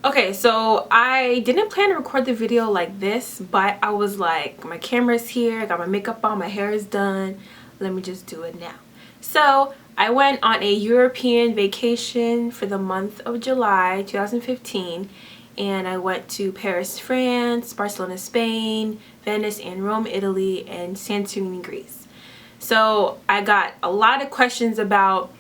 Okay, so I didn't plan to record the video like this, but I was like, my camera's here, I got my makeup on, my hair is done, let me just do it now. So I went on a European vacation for the month of July 2015, and I went to Paris, France, Barcelona, Spain, Venice and Rome, Italy, and Santorini, Greece. So I got a lot of questions about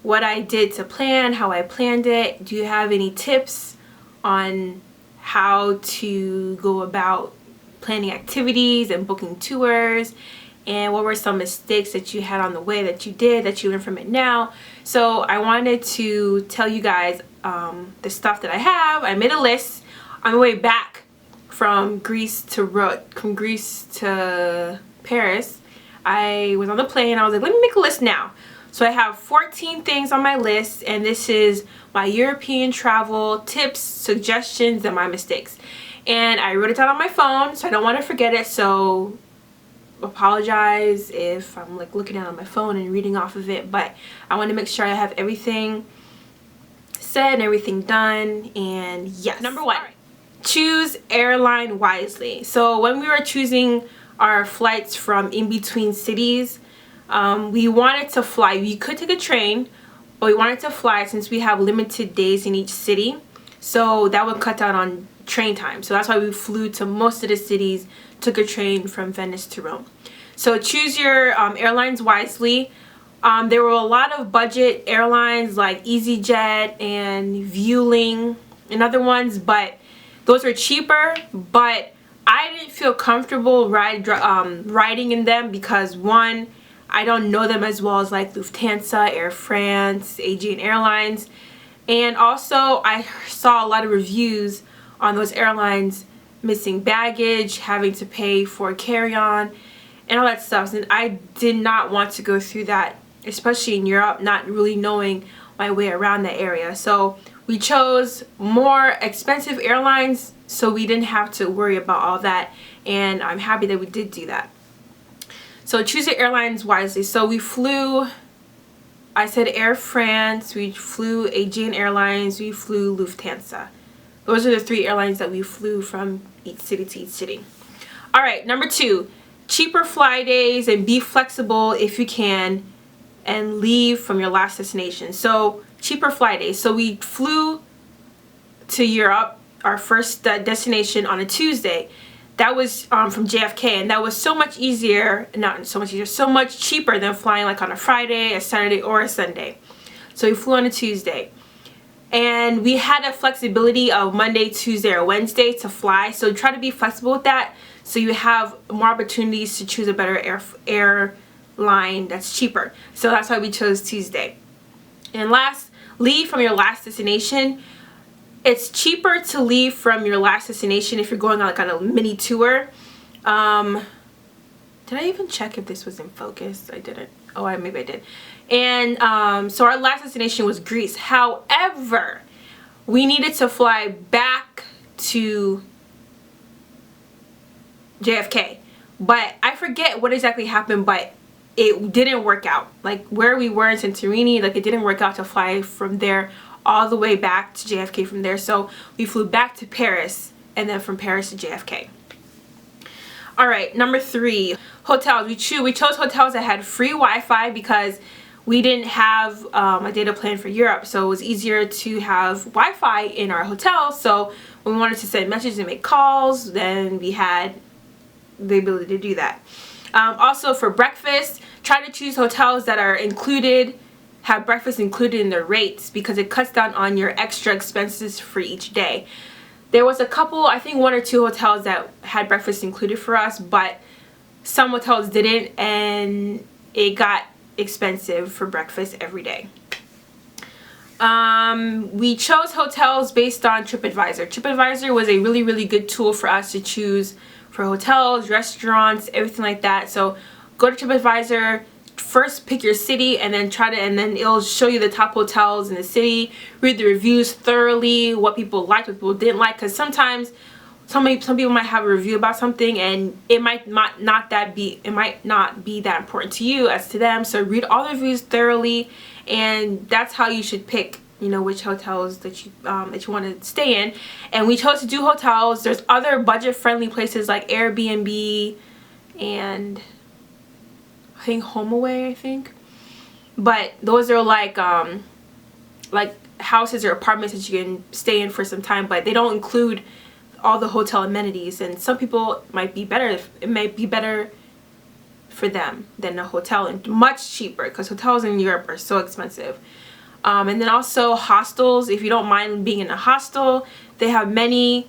what I did to plan, how I planned it. Do you have any tips on how to go about planning activities and booking tours, and what were some mistakes that you had on the way that you did that you learn from it now? So I wanted to tell you guys the stuff that I have. I made a list on the way back from Greece to Paris. I was on the plane. I was like, let me make a list now. So I have 14 things on my list, and this is my European travel tips, suggestions, and my mistakes. And I wrote it down on my phone, so I don't want to forget it. So apologize if I'm like looking down on my phone and reading off of it, but I want to make sure I have everything said and everything done. And yes, number one, choose airline wisely. So when we were choosing our flights from in between cities, we wanted to fly. We could take a train, but we wanted to fly since we have limited days in each city, so that would cut down on train time. So that's why we flew to most of the cities, took a train from Venice to Rome. So choose your airlines wisely. There were a lot of budget airlines like EasyJet and Vueling and other ones, but those are cheaper, but I didn't feel comfortable riding in them because, one, I don't know them as well as like Lufthansa, Air France, Aegean Airlines. And also I saw a lot of reviews on those airlines missing baggage, having to pay for carry-on and all that stuff. And I did not want to go through that, especially in Europe, not really knowing my way around the area. So we chose more expensive airlines so we didn't have to worry about all that. And I'm happy that we did do that. So choose your airlines wisely. So we flew, I said Air France, we flew Aegean Airlines, we flew Lufthansa. Those are the three airlines that we flew from each city to each city. All right, number two, cheaper fly days and be flexible if you can and leave from your last destination. So cheaper fly days. So we flew to Europe, our first destination, on a Tuesday. That was from JFK, and that was so much easier, not so much easier, so much cheaper than flying like on a Friday, a Saturday, or a Sunday. So we flew on a Tuesday. And we had a flexibility of Monday, Tuesday, or Wednesday to fly. So try to be flexible with that so you have more opportunities to choose a better airline that's cheaper. So that's why we chose Tuesday. And last, leave from your last destination. It's cheaper to leave from your last destination if you're going on like on a mini tour. Did I even check if this was in focus? I didn't. Oh, maybe I did. And so our last destination was Greece. However, we needed to fly back to JFK. But I forget what exactly happened, but it didn't work out. Like where we were in Santorini, like it didn't work out to fly from there all the way back to JFK from there. So we flew back to Paris and then from Paris to JFK. All right, number three, hotels. We chose hotels that had free Wi-Fi because we didn't have a data plan for Europe, so it was easier to have Wi-Fi in our hotel. So when we wanted to send messages and make calls, then we had the ability to do that. Also for breakfast, try to choose hotels that are have breakfast included in their rates because it cuts down on your extra expenses for each day. There was a couple, I think one or two hotels that had breakfast included for us, but some hotels didn't, and it got expensive for breakfast every day. We chose hotels based on TripAdvisor. TripAdvisor was a really, really good tool for us to choose for hotels, restaurants, everything like that. So go to TripAdvisor, first pick your city, and then and then it'll show you the top hotels in the city. Read the reviews thoroughly, what people liked, what people didn't like, because sometimes some people might have a review about something and it might not be that important to you as to them. So read all the reviews thoroughly, and that's how you should pick you know, which hotels that you want to stay in. And we chose to do hotels. There's other budget-friendly places like Airbnb and I think HomeAway, I think. But those are like houses or apartments that you can stay in for some time, but they don't include all the hotel amenities. And some people might be better, it might be better for them than a hotel, and much cheaper because hotels in Europe are so expensive. And then also hostels, if you don't mind being in a hostel, they have many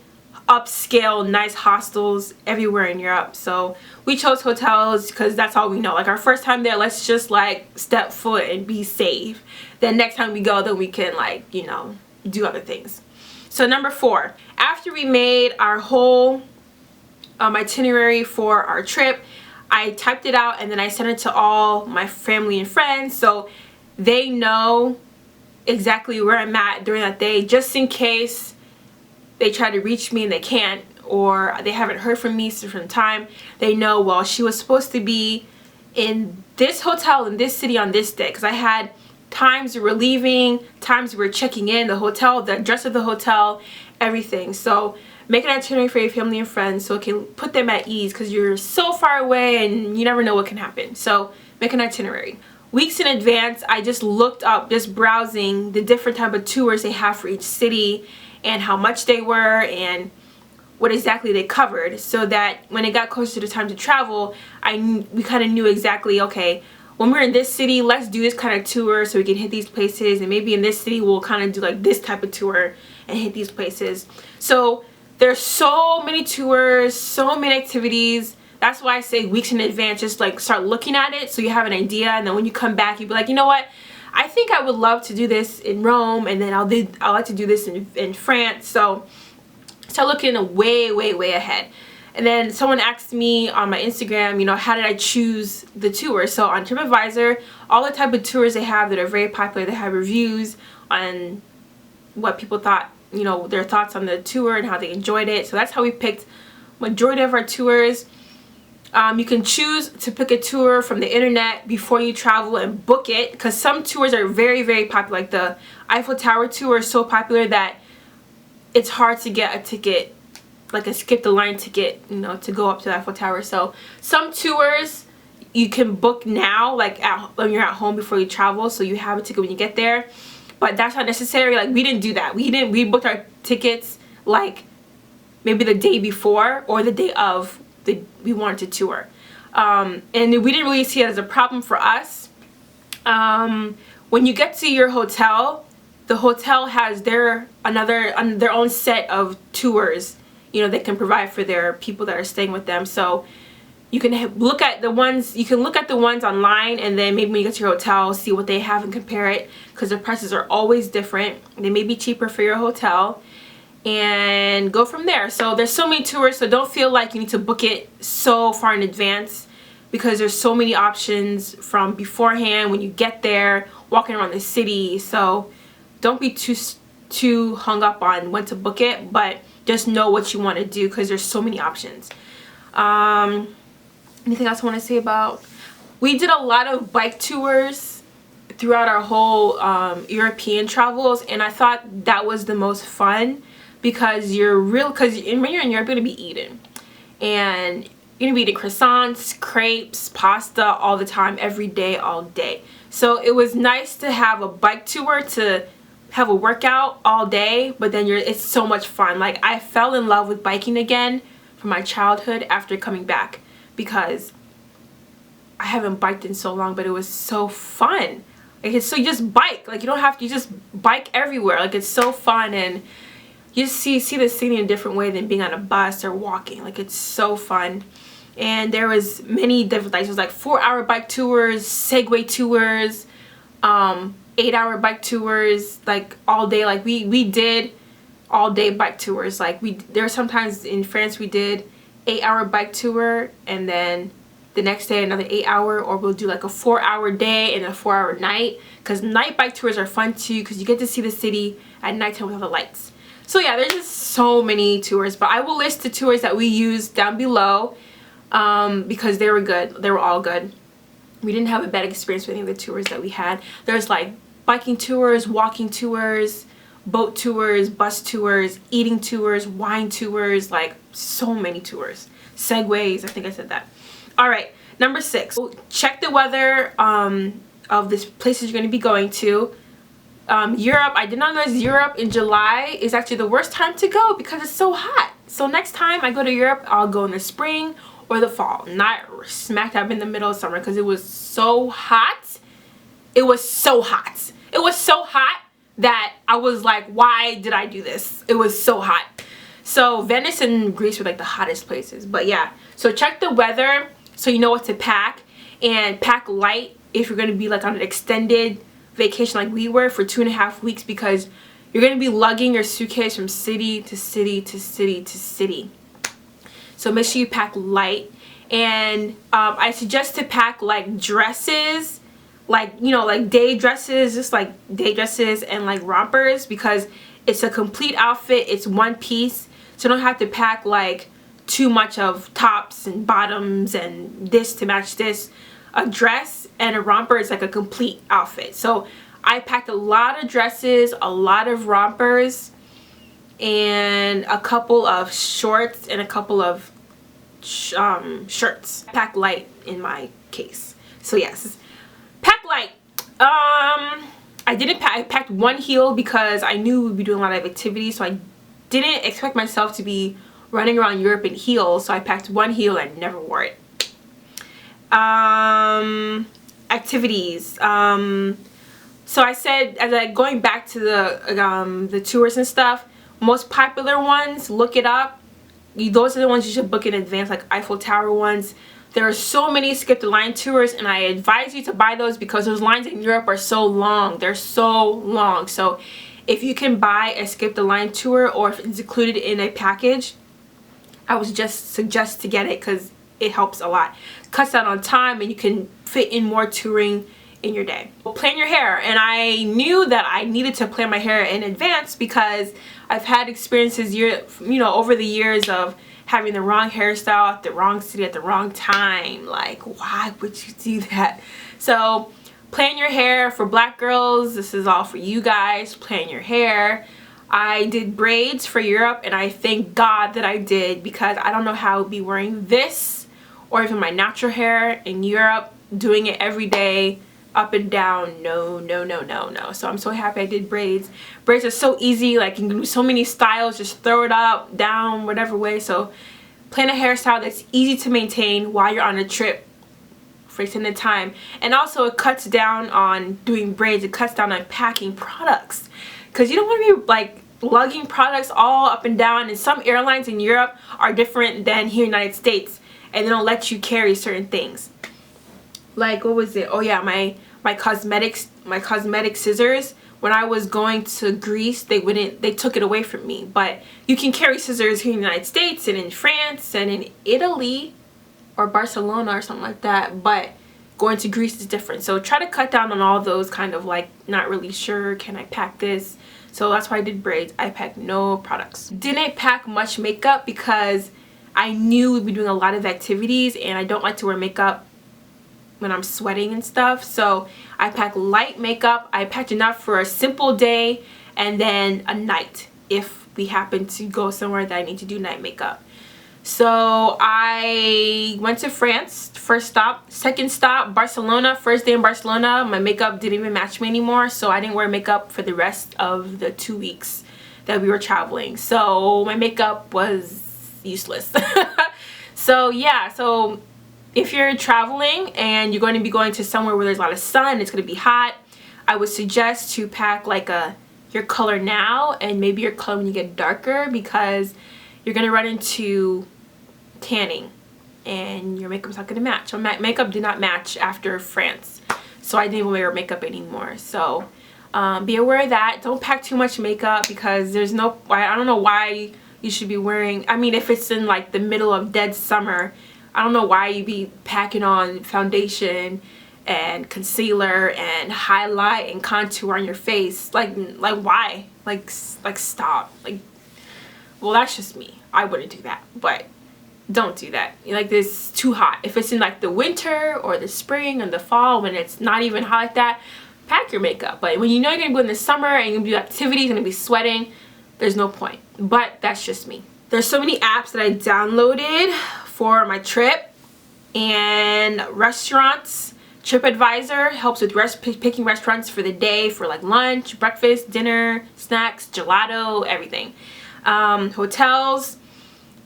upscale nice hostels everywhere in Europe. So we chose hotels because that's all we know. Like our first time there, let's just like step foot and be safe. Then next time we go, then we can like, you know, do other things. So number 4, after we made our whole itinerary for our trip, I typed it out and then I sent it to all my family and friends so they know exactly where I'm at during that day, just in case they try to reach me and they can't, or they haven't heard from me for some time. They know, well, she was supposed to be in this hotel in this city on this day, because I had times we were leaving, times we were checking in, the hotel, the address of the hotel, everything. So make an itinerary for your family and friends so it can put them at ease, because you're so far away and you never know what can happen. So make an itinerary. Weeks in advance, I just looked up, just browsing the different type of tours they have for each city and how much they were and what exactly they covered, so that when it got closer to the time to travel, we kind of knew exactly, okay, when we're in this city, let's do this kind of tour so we can hit these places, and maybe in this city we'll kind of do like this type of tour and hit these places. So there's so many tours, so many activities. That's why I say weeks in advance, just like start looking at it so you have an idea, and then when you come back, you'll be like, you know what, I think I would love to do this in Rome, and then I'll like to do this in France. So start looking way ahead. And then someone asked me on my Instagram, you know, how did I choose the tour? So on TripAdvisor, all the type of tours they have that are very popular, they have reviews on what people thought, you know, their thoughts on the tour and how they enjoyed it. So that's how we picked majority of our tours. You can choose to pick a tour from the internet before you travel and book it, because some tours are very popular. Like the Eiffel Tower tour is so popular that it's hard to get a ticket, like a skip the line ticket, you know, to go up to the Eiffel Tower. So some tours you can book now, like when you're at home before you travel, so you have a ticket when you get there. But that's not necessary. Like we didn't do that. We booked our tickets like maybe the day before or the day of we wanted to tour, and we didn't really see it as a problem for us. When you get to your hotel, the hotel has their own set of tours, you know, they can provide for their people that are staying with them. So you can look at the ones online, and then maybe when you get to your hotel, see what they have and compare it, because the prices are always different. They may be cheaper for your hotel, and go from there. So there's so many tours, so don't feel like you need to book it so far in advance, because there's so many options from beforehand when you get there, walking around the city. So don't be too hung up on when to book it, but just know what you want to do, because there's so many options. Anything else I want to say about? We did a lot of bike tours throughout our whole European travels, and I thought that was the most fun, because when you're in Europe, you're going to be eating, and you're going to be eating croissants, crepes, pasta all the time, every day, all day. So it was nice to have a bike tour, to have a workout all day, but then it's so much fun. Like I fell in love with biking again from my childhood after coming back, because I haven't biked in so long, but it was so fun. Like so you just bike, like you don't have to, you just bike everywhere. Like it's so fun, and you just see the city in a different way than being on a bus or walking. Like it's so fun. And there was many different things. It was like 4-hour bike tours, Segway tours, 8-hour bike tours, like all day. Like we did all day bike tours. Like there were sometimes in France we did 8-hour bike tour, and then the next day another 8-hour, or we'll do like a 4-hour day and a 4-hour night, because night bike tours are fun too, because you get to see the city at nighttime with all the lights. So yeah, there's just so many tours, but I will list the tours that we used down below, because they were good. They were all good. We didn't have a bad experience with any of the tours that we had. There's like biking tours, walking tours, boat tours, bus tours, eating tours, wine tours, like so many tours. Segways, I think I said that. All right, number 6, check the weather of the places you're going to be going to. Europe, I did not know Europe in July is actually the worst time to go because it's so hot. So next time I go to Europe, I'll go in the spring or the fall, not smack dab in the middle of summer, because it was so hot. It was so hot. It was so hot that I was like, why did I do this? It was so hot. So Venice and Greece were like the hottest places. But yeah, so check the weather so you know what to pack, and pack light if you're going to be like on an extended vacation like we were for 2.5 weeks, because you're going to be lugging your suitcase from city to city to city to city. So make sure you pack light. And I suggest to pack like dresses, like, you know, like day dresses, just like day dresses and like rompers, because it's a complete outfit. It's one piece, so you don't have to pack like too much of tops and bottoms and this to match this. A dress and a romper is like a complete outfit. So I packed a lot of dresses, a lot of rompers, and a couple of shorts and a couple of shirts. Pack light in my case. So yes, pack light. I didn't pack. I packed one heel because I knew we'd be doing a lot of activities, so I didn't expect myself to be running around Europe in heels. So I packed one heel and never wore it. Activities. So I said, as I going back to the tours and stuff, most popular ones, look it up. Those are the ones you should book in advance, like Eiffel Tower ones. There are so many skip the line tours, and I advise you to buy those because those lines in Europe are so long. They're so long. So if you can buy a skip the line tour, or if it's included in a package, I would just suggest to get it because it helps a lot. Cuts down on time, and you can fit in more touring in your day. Plan your hair, and I knew that I needed to plan my hair in advance because I've had experiences over the years of having the wrong hairstyle at the wrong city at the wrong time. Like, why would you do that? So plan your hair. For black girls, this is all for you guys. Plan your hair. I did braids for Europe, and I thank God that I did, because I don't know how I would be wearing this or even my natural hair in Europe, doing it every day, up and down. No, no, no, no, no. So I'm so happy I did braids. Braids are so easy. Like, you can do so many styles. Just throw it up, down, whatever way. So plan a hairstyle that's easy to maintain while you're on a trip for extended time. And also, it cuts down on doing braids. It cuts down on packing products, because you don't want to be like lugging products all up and down. And some airlines in Europe are different than here in the United States, and they don't let you carry certain things. Like, what was it? Oh yeah, my cosmetic scissors. When I was going to Greece, they took it away from me. But you can carry scissors here in the United States and in France and in Italy or Barcelona or something like that. But going to Greece is different. So try to cut down on all those kind of like, not really sure, can I pack this? So that's why I did braids. I packed no products. Didn't pack much makeup because I knew we'd be doing a lot of activities, and I don't like to wear makeup when I'm sweating and stuff. So I packed light makeup. I packed enough for a simple day and then a night if we happen to go somewhere that I need to do night makeup. So I went to France, first stop. Second stop, Barcelona. First day in Barcelona, my makeup didn't even match me anymore, so I didn't wear makeup for the rest of the 2 weeks that we were traveling. So my makeup was useless. So yeah, so if you're traveling and you're going to be going to somewhere where there's a lot of sun, it's going to be hot, I would suggest to pack like your color now and maybe your color when you get darker, because you're going to run into tanning and your makeup's not going to match. So my makeup did not match after France, so I didn't even wear makeup anymore. So be aware of that. Don't pack too much makeup, because there's no, I don't know why you should be wearing, I mean, if it's in like the middle of dead summer, I don't know why you'd be packing on foundation and concealer and highlight and contour on your face. Like why? Like stop. Like, well, that's just me. I wouldn't do that, but don't do that. Like, this too hot. If it's in like the winter or the spring and the fall when it's not even hot like that, pack your makeup. But when you know you're gonna go in the summer and you're gonna do activities, you're gonna be sweating, there's no point. But that's just me. There's so many apps that I downloaded for my trip, and restaurants. TripAdvisor helps with picking restaurants for the day, for like lunch, breakfast, dinner, snacks, gelato, everything. Hotels,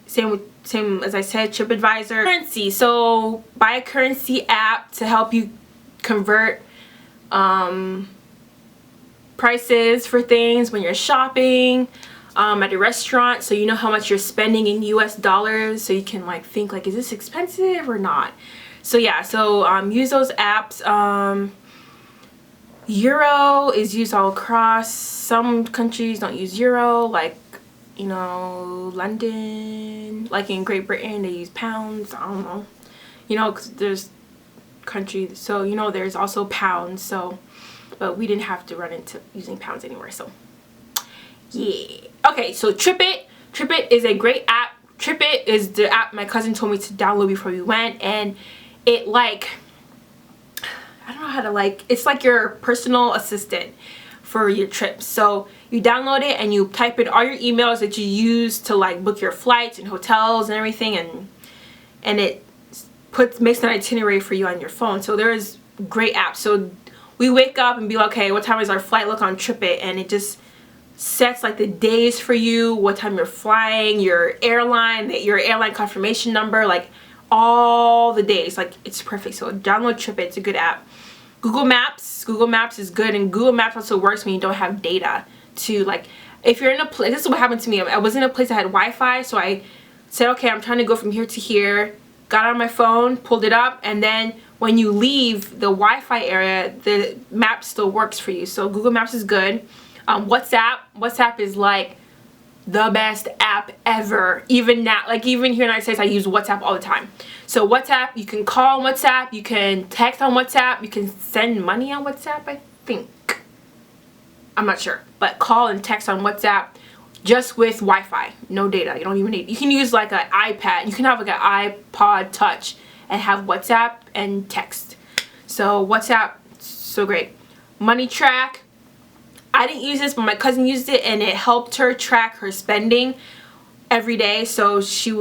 same as I said, TripAdvisor. Currency, so buy a currency app to help you convert prices for things when you're shopping at a restaurant, so you know how much you're spending in US dollars, so you can like think like, is this expensive or not? So yeah, so use those apps. Euro is used all across. Some countries don't use euro, like, you know, London, like in Great Britain they use pounds. I don't know, you know, because there's countries, so you know, there's also pounds. So but we didn't have to run into using pounds anymore. So yeah. Okay, so Tripit is a great app. Tripit is the app my cousin told me to download before we went, and it, like, I don't know how to, like, it's like your personal assistant for your trips. So you download it and you type in all your emails that you use to like book your flights and hotels and everything, and it makes an itinerary for you on your phone. So there is great apps. So we wake up and be like, okay, what time is our flight? Look on Tripit, and it just sets like the days for you, what time you're flying, your airline confirmation number, like all the days. Like, it's perfect. So download Tripit, it's a good app. Google Maps is good, and Google Maps also works when you don't have data to, like, if you're in a place. This is what happened to me. I was in a place that had Wi-Fi, so I said, okay, I'm trying to go from here to here, got on my phone, pulled it up, and then when you leave the Wi-Fi area, the map still works for you. So Google Maps is good. WhatsApp is like the best app ever. Even now, like, even here in the United States, I use WhatsApp all the time. So WhatsApp, you can call on WhatsApp, you can text on WhatsApp, you can send money on WhatsApp, I think. I'm not sure, but call and text on WhatsApp just with Wi-Fi, no data. You don't even need, you can use like an iPad, you can have like an iPod Touch and have WhatsApp and text. So WhatsApp, so great. Money Track, I didn't use this, but my cousin used it, and it helped her track her spending every day. So she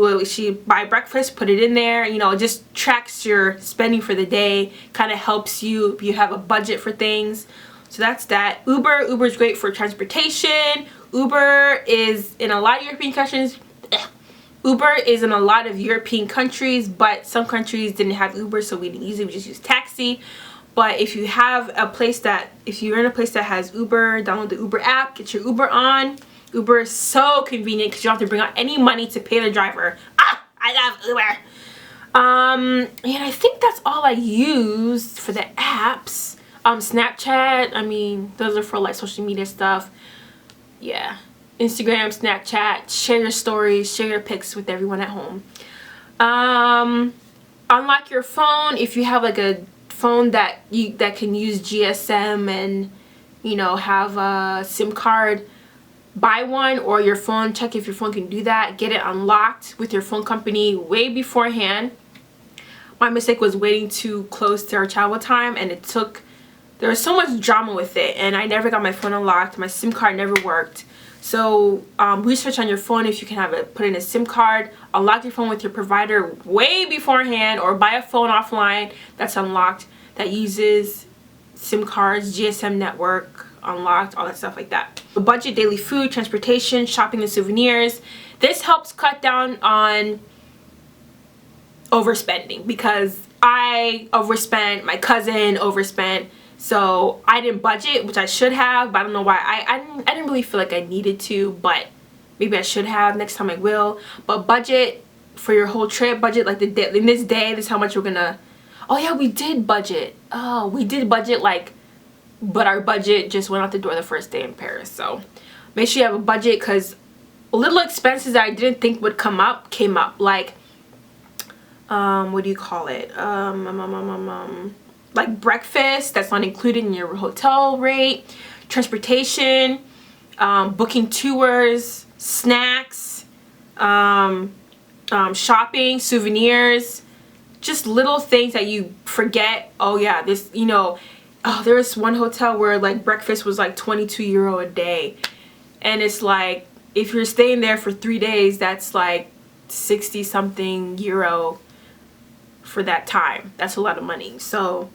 buy breakfast, put it in there, you know, it just tracks your spending for the day, kind of helps you if you have a budget for things. So that's that. Uber is great for transportation. Uber is in a lot of European countries. Uber is in a lot of European countries, but some countries didn't have Uber, so we didn't use it, we just use taxi. But if you have a place that, if you're in a place that has Uber, download the Uber app, get your Uber on. Uber is so convenient because you don't have to bring out any money to pay the driver. Ah, I love Uber. And I think that's all I used for the apps. Snapchat, I mean, those are for like social media stuff. Yeah. Instagram, Snapchat, share your stories, share your pics with everyone at home. Unlock your phone if you have like a phone that can use GSM and, you know, have a SIM card. Buy one, or your phone, check if your phone can do that. Get it unlocked with your phone company way beforehand. My mistake was waiting too close to our travel time, and there was so much drama with it, and I never got my phone unlocked. My SIM card never worked. So research on your phone if you can have it, put in a SIM card, unlock your phone with your provider way beforehand, or buy a phone offline that's unlocked, that uses SIM cards, GSM network, unlocked, all that stuff like that. Budget daily food, transportation, shopping and souvenirs. This helps cut down on overspending, because I overspent, my cousin overspent. So I didn't budget, which I should have, but I don't know why. I didn't really feel like I needed to, but maybe I should have. Next time I will. But budget for your whole trip. Budget like in this day, this is how much we're gonna. Oh yeah, we did budget. Oh, we did budget, like, but our budget just went out the door the first day in Paris. So make sure you have a budget, because little expenses that I didn't think would come up came up. Like what do you call it? Like breakfast that's not included in your hotel rate, transportation, booking tours, snacks, shopping, souvenirs, just little things that you forget. Oh yeah, this, you know, oh, there was one hotel where like breakfast was like 22 euro a day, and it's like if you're staying there for 3 days, that's like 60 something euro for that time. That's a lot of money. So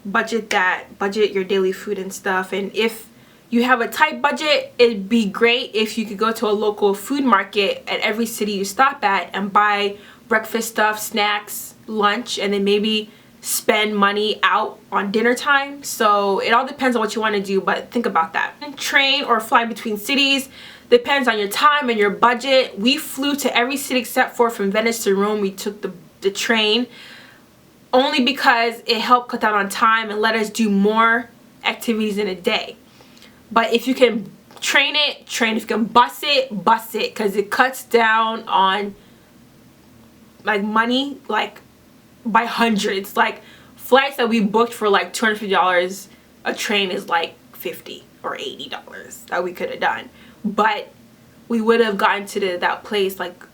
budget that, budget your daily food and stuff. And if you have a tight budget, it'd be great if you could go to a local food market at every city you stop at and buy breakfast stuff, snacks, lunch, and then maybe spend money out on dinner time. So it all depends on what you want to do, but think about that. Train or fly between cities depends on your time and your budget. We flew to every city except for from Venice to Rome. We took the train only because it helped cut down on time and let us do more activities in a day. But if you can train it. If you can bus it, because it cuts down on like money like by hundreds. Like flights that we booked for like $250, a train is like $50 or $80 that we could have done, but we would have gotten to that place like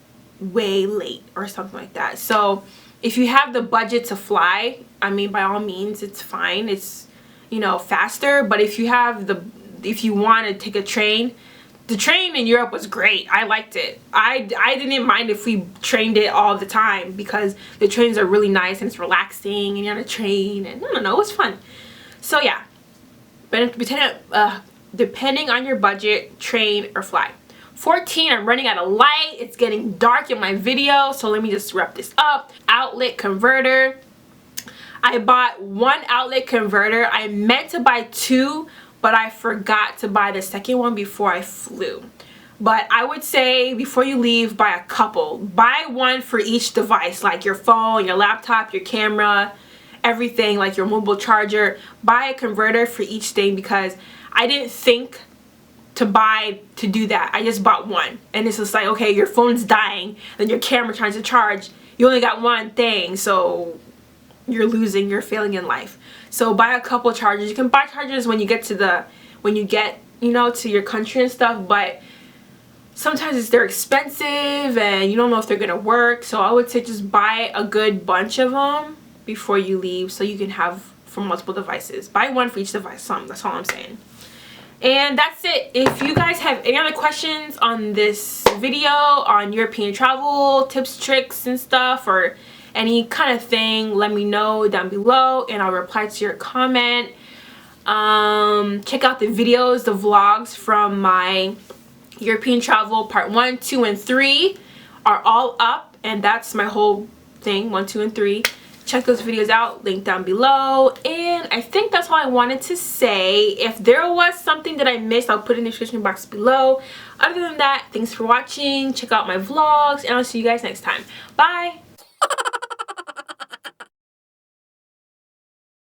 way late or something like that. So if you have the budget to fly, I mean, by all means, it's fine. It's, you know, faster. But if you have if you want to take a train, the train in Europe was great. I liked it. I didn't mind if we trained it all the time because the trains are really nice and it's relaxing and you're on a train, and I don't know, it was fun. So yeah, but depending on your budget, train or fly. 14, I'm running out of light. It's getting dark in my video, so let me just wrap this up. Outlet converter. I bought 1 outlet converter. I meant to buy 2, but I forgot to buy the second one before I flew. But I would say before you leave, buy a couple. Buy 1 for each device, like your phone, your laptop, your camera, everything, like your mobile charger. Buy a converter for each thing because I didn't think to do that. I just bought 1, and it's just like, okay, your phone's dying, then your camera tries to charge. You only got 1 thing, so you're failing in life. So buy a couple chargers. You can buy chargers when you get you know, to your country and stuff, but sometimes they're expensive and you don't know if they're gonna work. So I would say just buy a good bunch of them before you leave so you can have for multiple devices. Buy 1 for each device. That's all I'm saying. And that's it. If you guys have any other questions on this video on European travel tips, tricks and stuff, or any kind of thing, let me know down below and I'll reply to your comment. Check out the videos, the vlogs from my European travel part 1, 2 and 3 are all up, and that's my whole thing, 1, 2 and 3. Check those videos out, link down below. And I think that's all I wanted to say. If there was something that I missed, I'll put it in the description box below. Other than that, thanks for watching. Check out my vlogs and I'll see you guys next time. Bye.